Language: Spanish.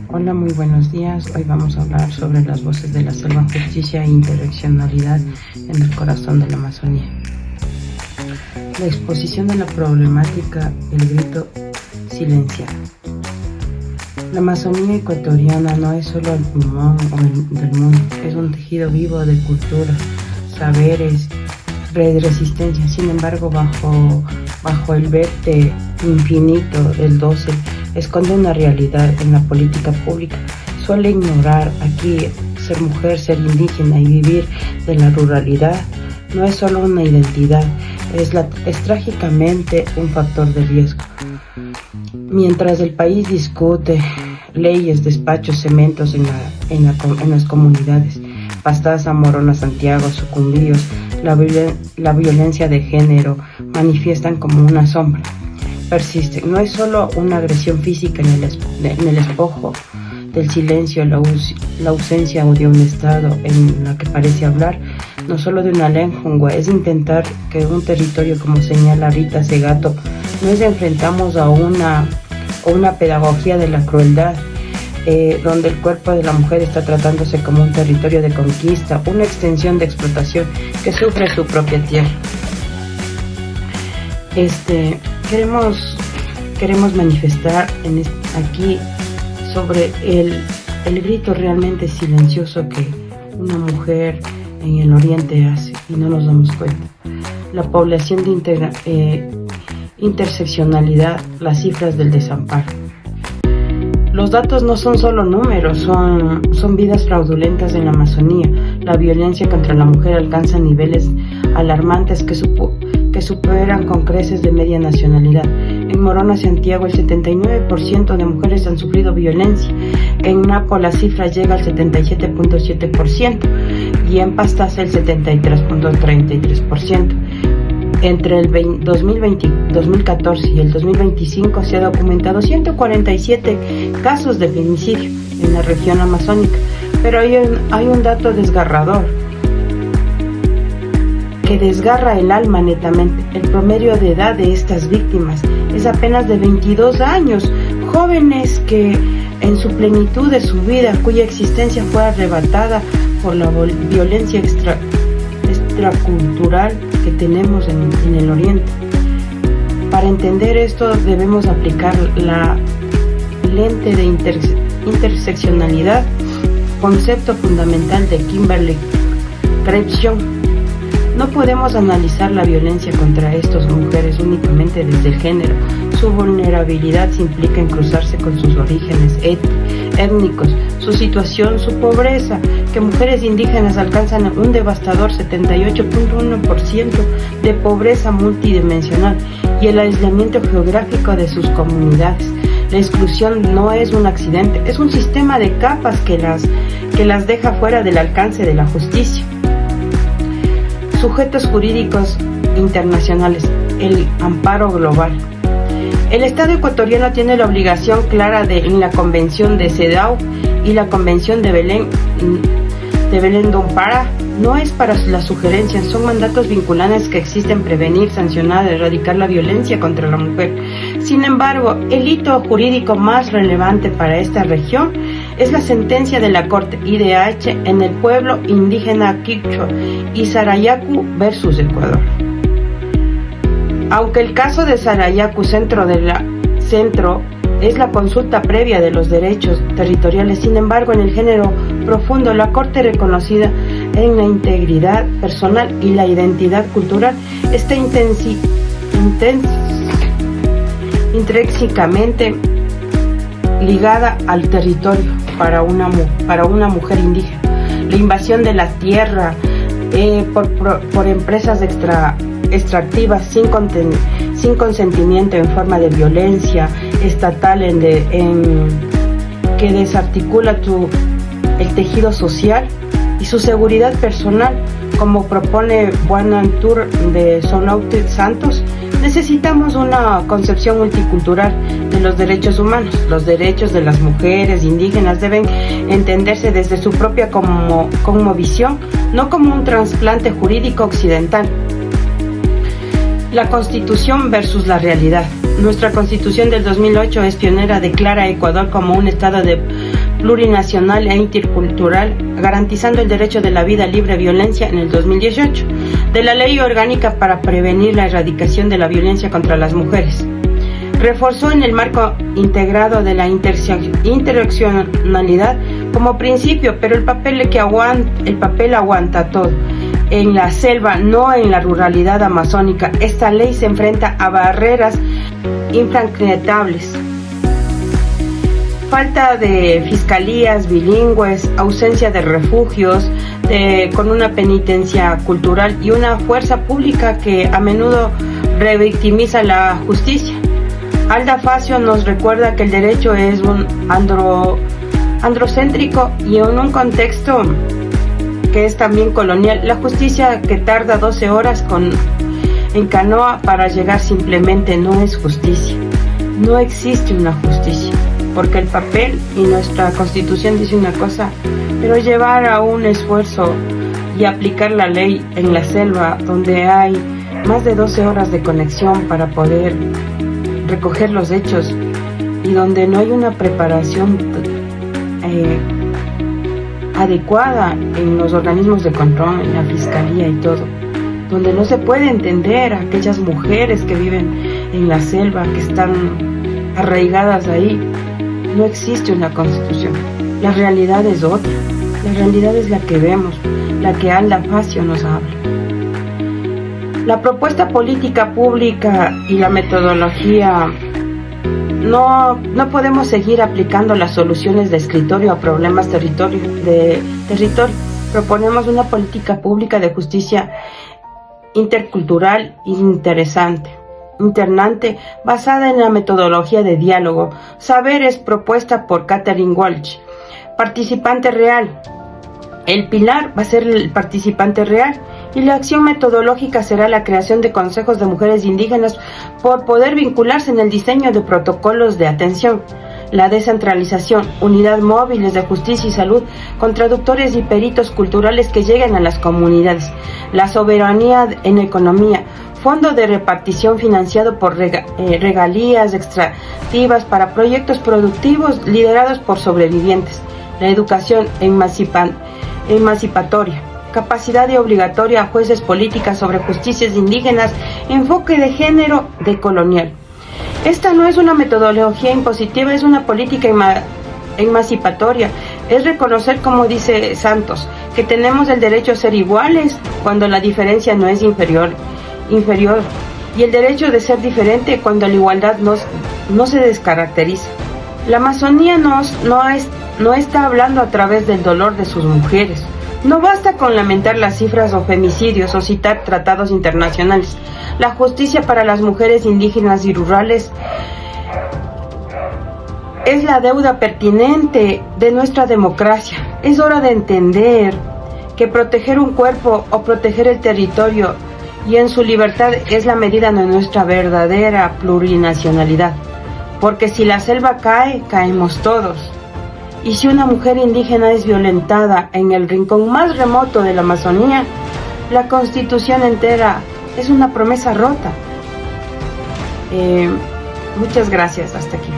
Hola, muy buenos días. Hoy vamos a hablar sobre las voces de la selva, justicia e interseccionalidad en el corazón de la Amazonía. La exposición de la problemática, el grito silenciado. La Amazonía ecuatoriana no es solo el pulmón del mundo, es un tejido vivo de cultura, saberes, resistencia. Sin embargo, bajo el verte infinito del 12, esconde una realidad en la política pública. Suele ignorar aquí ser mujer, ser indígena y vivir de la ruralidad. No es solo una identidad, es trágicamente un factor de riesgo. Mientras el país discute leyes, despachos, cementos en las comunidades, Pastaza, Morona, Santiago, Sucumbíos, la violencia de género manifiestan como una sombra. Persiste. No es solo una agresión física en el espojo del silencio, la ausencia de un Estado en la que parece hablar, no solo de una lengua, es intentar que un territorio, como señala Rita Segato, no es enfrentamos a una pedagogía de la crueldad, donde el cuerpo de la mujer está tratándose como un territorio de conquista, una extensión de explotación que sufre su propia tierra. Queremos manifestar aquí sobre el grito realmente silencioso que una mujer en el oriente hace y no nos damos cuenta. La población de interseccionalidad, las cifras del desamparo. Los datos no son solo números, son vidas fraudulentas en la Amazonía. La violencia contra la mujer alcanza niveles alarmantes que superan con creces de media nacionalidad. En Morona, Santiago, el 79% de mujeres han sufrido violencia. En Napo la cifra llega al 77.7% y en Pastaza el 73.33%. Entre el 2014 y el 2025 se ha documentado 147 casos de feminicidio en la región amazónica, pero hay un dato desgarrador que desgarra el alma netamente. El promedio de edad de estas víctimas es apenas de 22 años, jóvenes que en su plenitud de su vida, cuya existencia fue arrebatada por la violencia extracultural que tenemos en el oriente. Para entender esto debemos aplicar la lente de interseccionalidad, concepto fundamental de Kimberly Crenshaw. No podemos analizar la violencia contra estas mujeres únicamente desde el género. Su vulnerabilidad se implica en cruzarse con sus orígenes étnicos, su situación, su pobreza, que mujeres indígenas alcanzan un devastador 78.1% de pobreza multidimensional, y el aislamiento geográfico de sus comunidades. La exclusión no es un accidente, es un sistema de capas que las deja fuera del alcance de la justicia. Sujetos jurídicos internacionales, el amparo global. El Estado ecuatoriano tiene la obligación clara en la Convención de CEDAW y la Convención de Belén do Pará. No es para las sugerencias, son mandatos vinculantes que existen: prevenir, sancionar, erradicar la violencia contra la mujer. Sin embargo, el hito jurídico más relevante para esta región es la sentencia de la Corte IDH en el pueblo indígena Quichua y Sarayaku versus Ecuador. Aunque el caso de Sarayaku centro es la consulta previa de los derechos territoriales, sin embargo, en el género profundo, la Corte, reconocida en la integridad personal y la identidad cultural, está intrínsecamente ligada al territorio para una mujer indígena. La invasión de la tierra por empresas extractivas sin consentimiento, en forma de violencia estatal que desarticula el tejido social y su seguridad personal, como propone Buenaventura de Sonaute Santos. Necesitamos una concepción multicultural de los derechos humanos. Los derechos de las mujeres indígenas deben entenderse desde su propia cosmovisión, no como un trasplante jurídico occidental. La Constitución versus la realidad. Nuestra Constitución del 2008 es pionera, declara a Ecuador como un estado plurinacional e intercultural, garantizando el derecho de la vida libre de violencia en el 2018, de la Ley Orgánica para prevenir la erradicación de la violencia contra las mujeres. Reforzó en el marco integrado de la interseccionalidad como principio, pero el papel aguanta todo. En la selva, no en la ruralidad amazónica, esta ley se enfrenta a barreras infranqueables. Falta de fiscalías bilingües, ausencia de refugios, con una penitencia cultural y una fuerza pública que a menudo revictimiza la justicia. Alda Facio nos recuerda que el derecho es un androcéntrico y en un contexto que es también colonial. La justicia que tarda 12 horas en canoa para llegar simplemente no es justicia. No existe una justicia, porque el papel y nuestra Constitución dice una cosa, pero llevar a un esfuerzo y aplicar la ley en la selva, donde hay más de 12 horas de conexión para poder recoger los hechos y donde no hay una preparación adecuada en los organismos de control, en la fiscalía y todo, donde no se puede entender a aquellas mujeres que viven en la selva, que están arraigadas ahí. No existe una constitución. La realidad es otra. La realidad es la que vemos, la que Alda Facio nos habla. La propuesta política pública y la metodología, no podemos seguir aplicando las soluciones de escritorio a problemas de territorio. Proponemos una política pública de justicia intercultural internate, basada en la metodología de diálogo. Saberes propuesta por Catherine Walsh. Participante real. El pilar va a ser el participante real. Y la acción metodológica será la creación de consejos de mujeres indígenas por poder vincularse en el diseño de protocolos de atención. La descentralización, unidad móviles de justicia y salud, con traductores y peritos culturales que lleguen a las comunidades. La soberanía en economía, fondo de repartición financiado por regalías extractivas para proyectos productivos liderados por sobrevivientes. La educación emancipatoria. Capacidad de obligatoria a jueces políticas sobre justicias indígenas, enfoque de género decolonial. Esta no es una metodología impositiva, es una política emancipatoria. Es reconocer, como dice Santos, que tenemos el derecho a ser iguales cuando la diferencia no es inferior, y el derecho de ser diferente cuando la igualdad no se descaracteriza. La Amazonía no está hablando a través del dolor de sus mujeres. No basta con lamentar las cifras o femicidios o citar tratados internacionales. La justicia para las mujeres indígenas y rurales es la deuda pertinente de nuestra democracia. Es hora de entender que proteger un cuerpo o proteger el territorio y en su libertad es la medida de nuestra verdadera plurinacionalidad. Porque si la selva cae, caemos todos. Y si una mujer indígena es violentada en el rincón más remoto de la Amazonía, la Constitución entera es una promesa rota. Muchas gracias, hasta aquí.